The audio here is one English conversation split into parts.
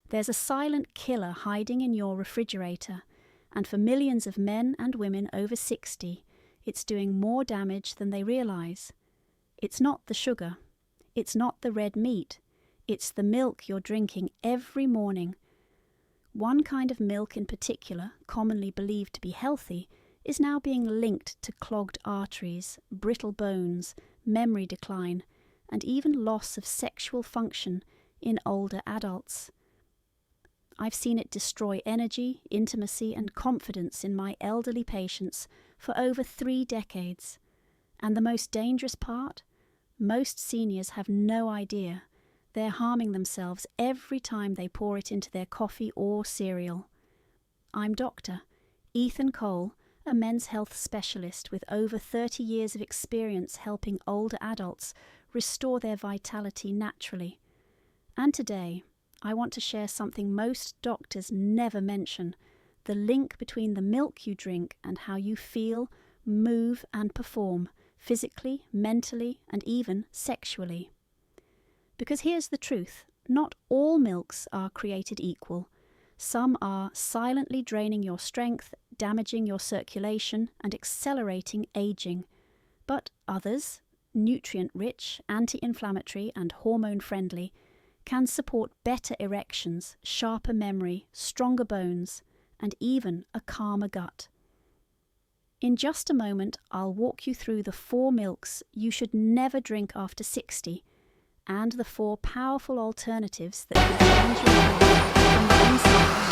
There's a silent killer hiding in your refrigerator, and for millions of men and women over 60, it's doing more damage than they realize. It's not the sugar. It's not the red meat. It's the milk you're drinking every morning. One kind of milk in particular, commonly believed to be healthy, is now being linked to clogged arteries, brittle bones, memory decline, and even loss of sexual function in older adults. I've seen it destroy energy, intimacy, and confidence in my elderly patients for over 3 decades. And the most dangerous part? Most seniors have no idea. They're harming themselves every time they pour it into their coffee or cereal. I'm Dr. Ethan Cole, a men's health specialist with over 30 years of experience helping older adults restore their vitality naturally. And today, I want to share something most doctors never mention: the link between the milk you drink and how you feel, move, and perform, physically, mentally, and even sexually. Because here's the truth: not all milks are created equal. Some are silently draining your strength, damaging your circulation, and accelerating aging. But others, nutrient-rich, anti-inflammatory, and hormone-friendly, can support better erections, sharper memory, stronger bones, and even a calmer gut. In just a moment, I'll walk you through the 4 milks you should never drink after 60, and the 4 powerful alternatives that can change your health from the inside out.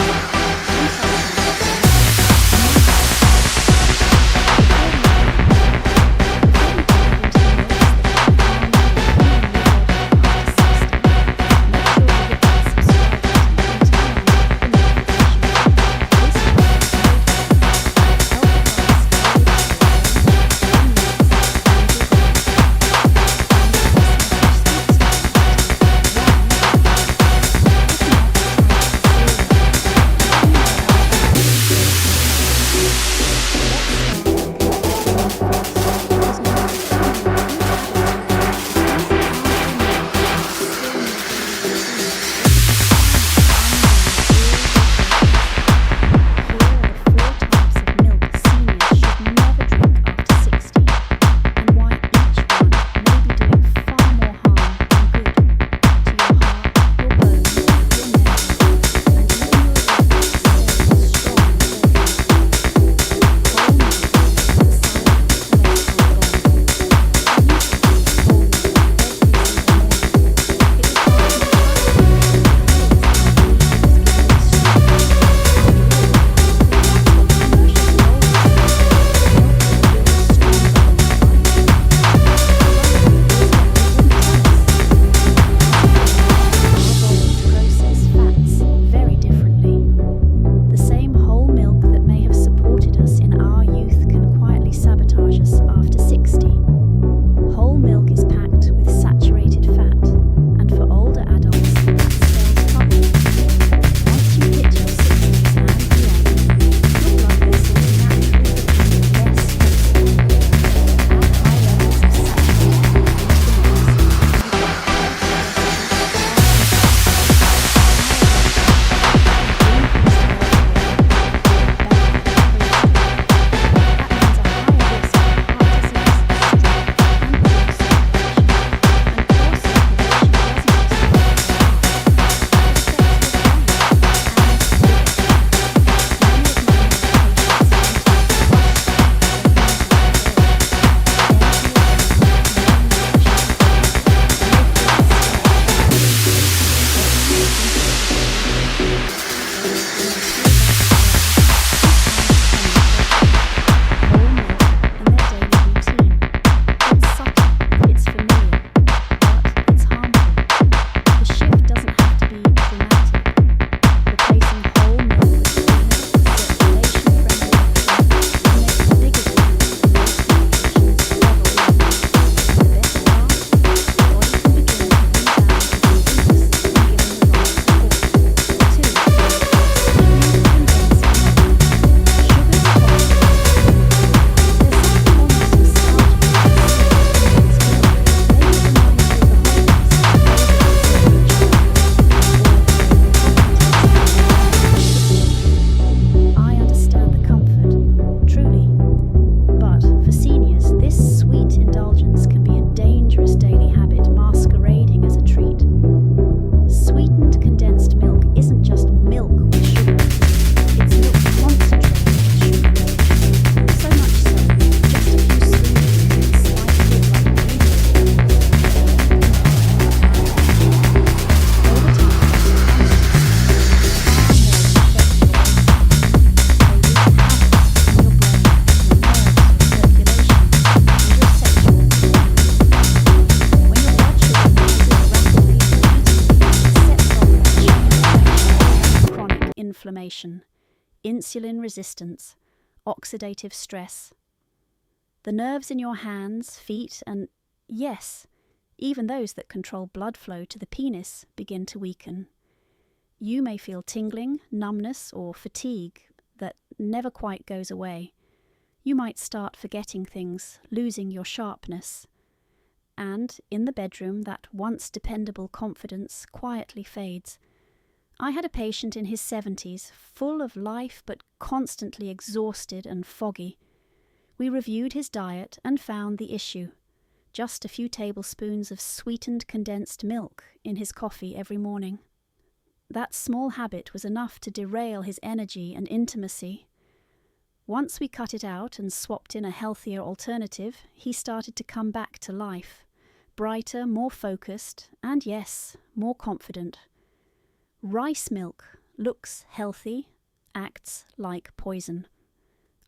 inflammation, insulin resistance, oxidative stress. The nerves in your hands, feet, and, yes, even those that control blood flow to the penis begin to weaken. You may feel tingling, numbness, or fatigue that never quite goes away. You might start forgetting things, losing your sharpness. And in the bedroom, that once dependable confidence quietly fades. I had a patient in his 70s, full of life but constantly exhausted and foggy. We reviewed his diet and found the issue. Just a few tablespoons of sweetened condensed milk in his coffee every morning. That small habit was enough to derail his energy and intimacy. Once we cut it out and swapped in a healthier alternative, he started to come back to life. Brighter, more focused, and yes, more confident. Rice milk looks healthy, acts like poison.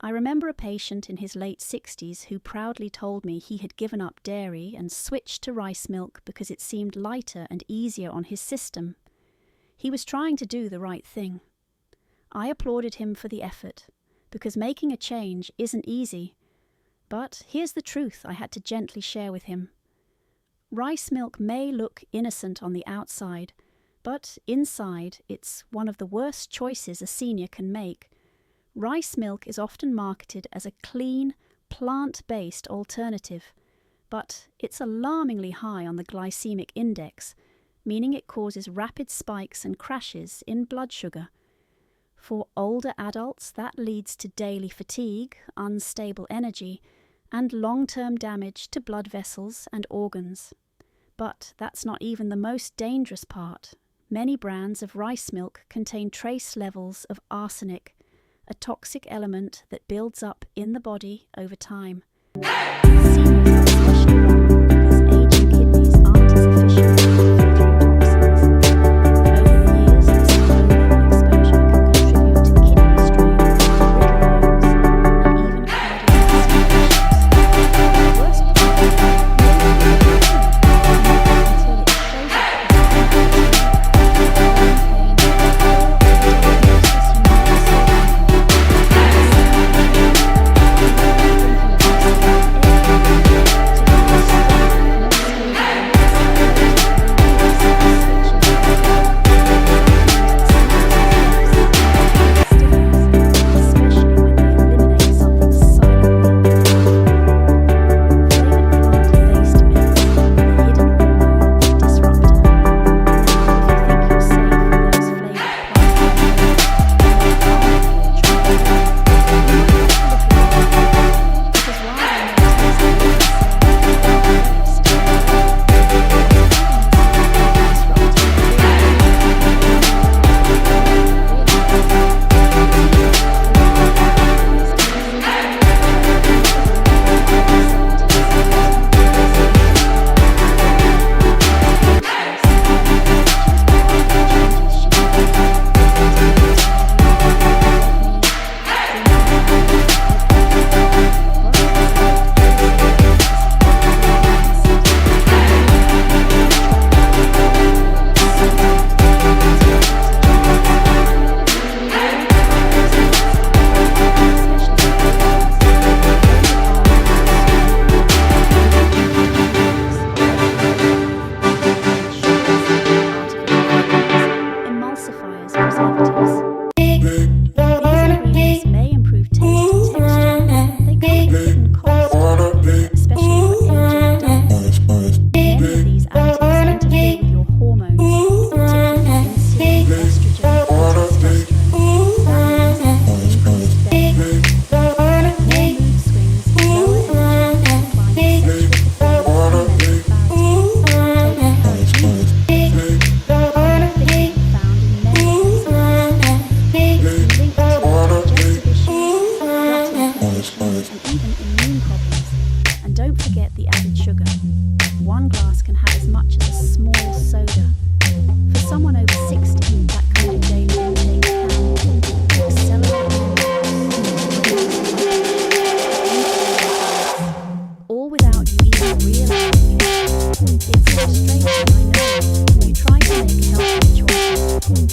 I remember a patient in his late 60s who proudly told me he had given up dairy and switched to rice milk because it seemed lighter and easier on his system. He was trying to do the right thing. I applauded him for the effort, because making a change isn't easy. But here's the truth I had to gently share with him. Rice milk may look innocent on the outside, but inside it's one of the worst choices a senior can make. Rice milk is often marketed as a clean, plant-based alternative, but it's alarmingly high on the glycemic index, meaning it causes rapid spikes and crashes in blood sugar. For older adults, that leads to daily fatigue, unstable energy, and long-term damage to blood vessels and organs. But that's not even the most dangerous part. Many brands of rice milk contain trace levels of arsenic, a toxic element that builds up in the body over time. Seniors are especially vulnerable because aging kidneys aren't as efficient at filtering toxins. Over the years, this low-level exposure can contribute to kidney strain, brittle bones, and even cardiovascular issues. The worst part is that nobody knows until it shows up as pain, diagnosis you never saw.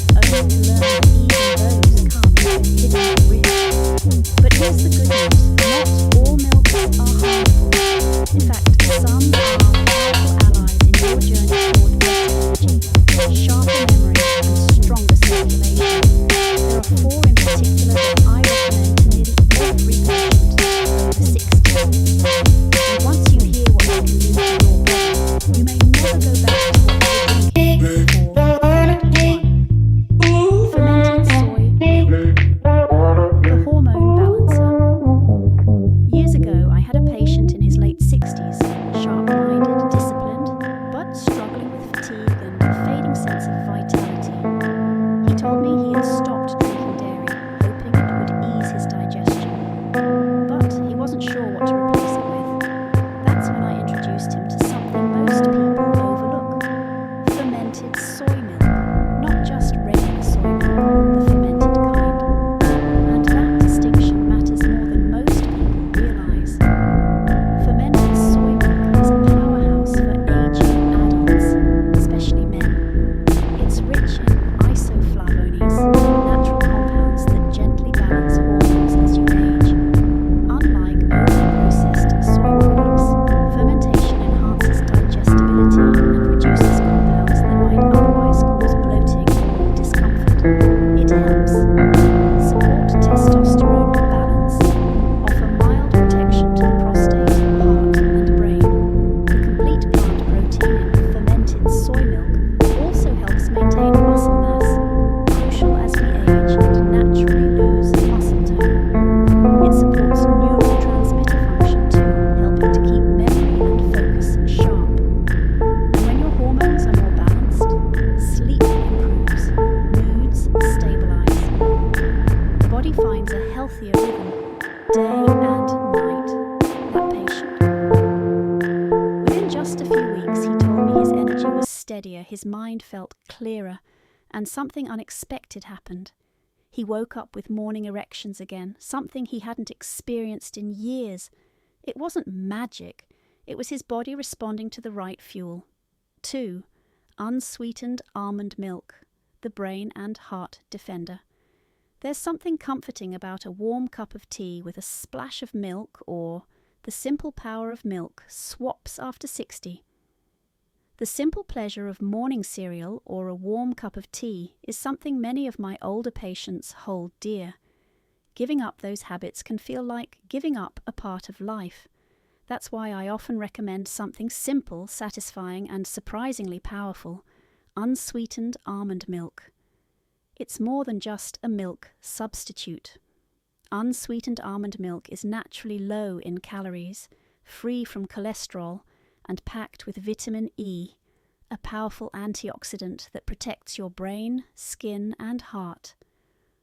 Only to learn that even those accidentally risk. But here's the good news, not all milks are harmful. In fact, some are powerful allies in your journey toward better energy, sharper memory, and stronger circulation. There are 4 in particular that I recommend to nearly every patient over 60. And once you hear what they can do for your body, you may never go back to what you were drinking before. Fermented soy milk, the hormone balancer. Years ago, I had a patient in his late 60s, sharp-minded, disciplined, but struggling with fatigue and a fading sense of vitality. He told me he had stopped drinking dairy, hoping it would ease his digestion. But he wasn't sure what to replace it with. That's when I introduced him to something most people overlook: fermented soy milk. Not just regular soy milk, the fermented kind. And that distinction matters more than most people realise. Fermented soy milk is a powerhouse for aging adults, especially men. It's rich in isoflavones, natural compounds that gently balance hormones as you age. Unlike overprocessed soy products, fermentation enhances digestibility and reduces compounds that might otherwise cause bloating or discomfort. It helps support testosterone balance, offer mild protection to the prostate, heart, and brain. The complete plant protein in fermented soy milk also helps maintain muscle mass, crucial as we age and naturally lose muscle tone. It supports neurotransmitter function too, helping to keep memory and focus sharp. And when your hormones are more balanced, sleep improves, moods stabilize. The body finds a healthier rhythm, day and night. That patient. Within just a few weeks, he told me his energy was steadier, his mind felt clearer, and something unexpected happened. He woke up with morning erections again, something he hadn't experienced in years. It wasn't magic, it was his body responding to the right fuel. 2. Unsweetened almond milk, the brain and heart defender. There's something comforting about a warm cup of tea with a splash of milk, or the simple power of milk swaps after 60. The simple pleasure of morning cereal or a warm cup of tea is something many of my older patients hold dear. Giving up those habits can feel like giving up a part of life. That's why I often recommend something simple, satisfying, and surprisingly powerful: unsweetened almond milk. It's more than just a milk substitute. Unsweetened almond milk is naturally low in calories, free from cholesterol, and packed with vitamin E, a powerful antioxidant that protects your brain, skin, and heart.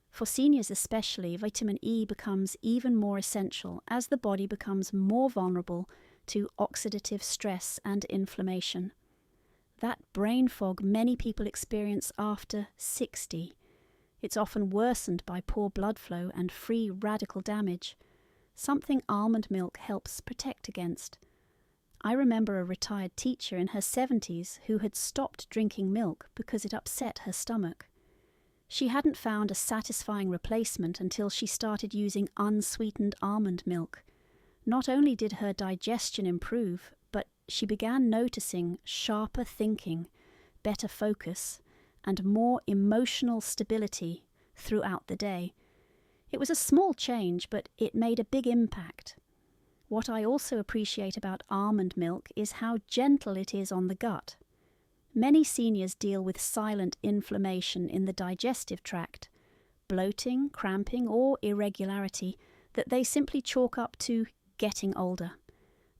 For seniors especially, vitamin E becomes even more essential as the body becomes more vulnerable to oxidative stress and inflammation. That brain fog many people experience after 60. It's often worsened by poor blood flow and free radical damage, something almond milk helps protect against. I remember a retired teacher in her 70s who had stopped drinking milk because it upset her stomach. She hadn't found a satisfying replacement until she started using unsweetened almond milk. Not only did her digestion improve, but she began noticing sharper thinking, better focus, and more emotional stability throughout the day. It was a small change, but it made a big impact. What I also appreciate about almond milk is how gentle it is on the gut. Many seniors deal with silent inflammation in the digestive tract, bloating, cramping, or irregularity that they simply chalk up to getting older.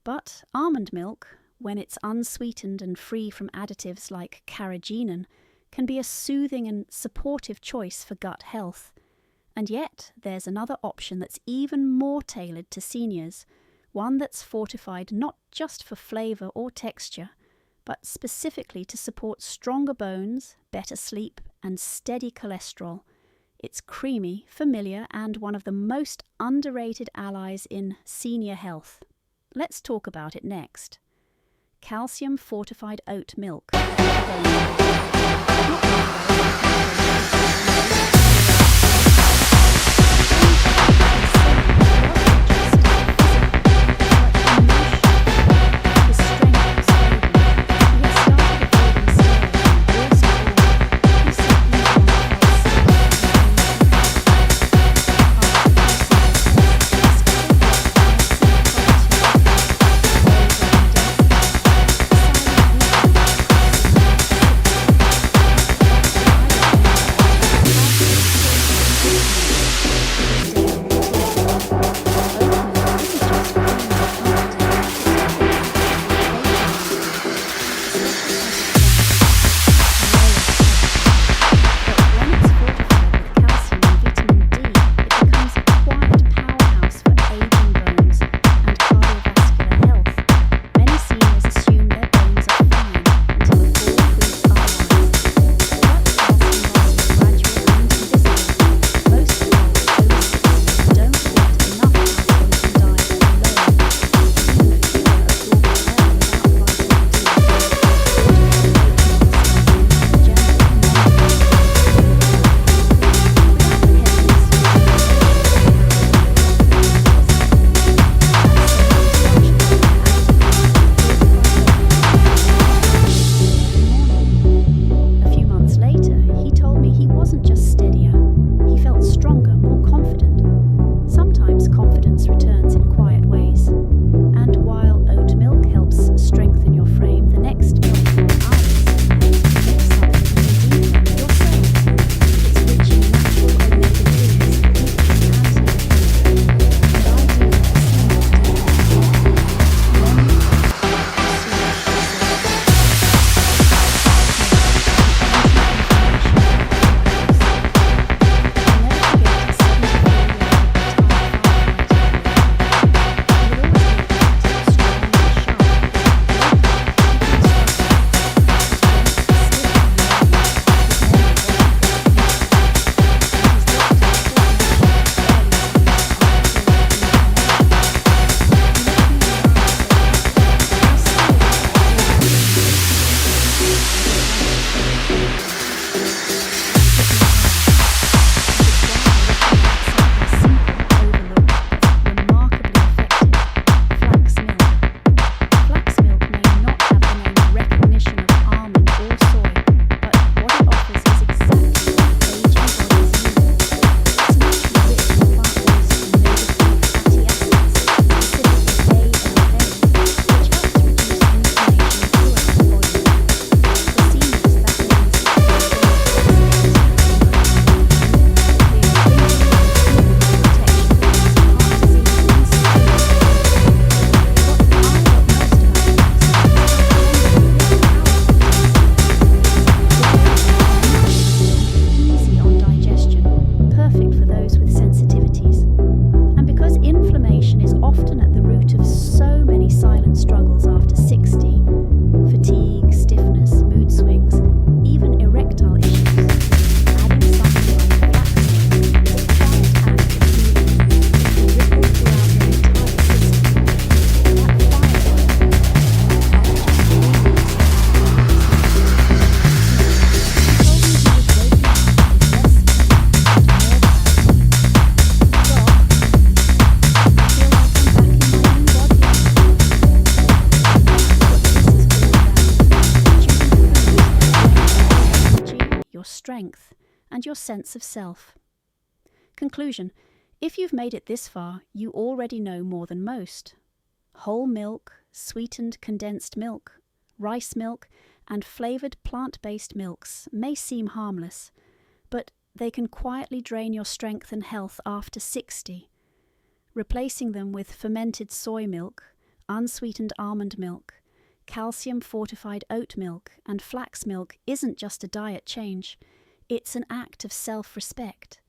But almond milk, when it's unsweetened and free from additives like carrageenan, can be a soothing and supportive choice for gut health. And yet, there's another option that's even more tailored to seniors, one that's fortified not just for flavour or texture, but specifically to support stronger bones, better sleep, and steady cholesterol. It's creamy, familiar, and one of the most underrated allies in senior health. Let's talk about it next. Calcium-Fortified Oat Milk. just steadier. He felt stronger, more confident. Sometimes confidence returns in quiet ways. And while oat milk helps strengthen your frame, the next milk from ours helps protect something even deeper, your cells. It's rich in natural omega-3s, strength, and your sense of self. Conclusion: if you've made it this far, you already know more than most. Whole milk, sweetened condensed milk, rice milk, and flavoured plant-based milks may seem harmless, but they can quietly drain your strength and health after 60. Replacing them with fermented soy milk, unsweetened almond milk, calcium-fortified oat milk, and flax milk isn't just a diet change, it's an act of self-respect.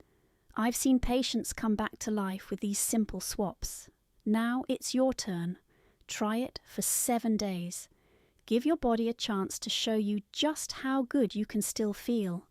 I've seen patients come back to life with these simple swaps. Now it's your turn. Try it for 7 days. Give your body a chance to show you just how good you can still feel.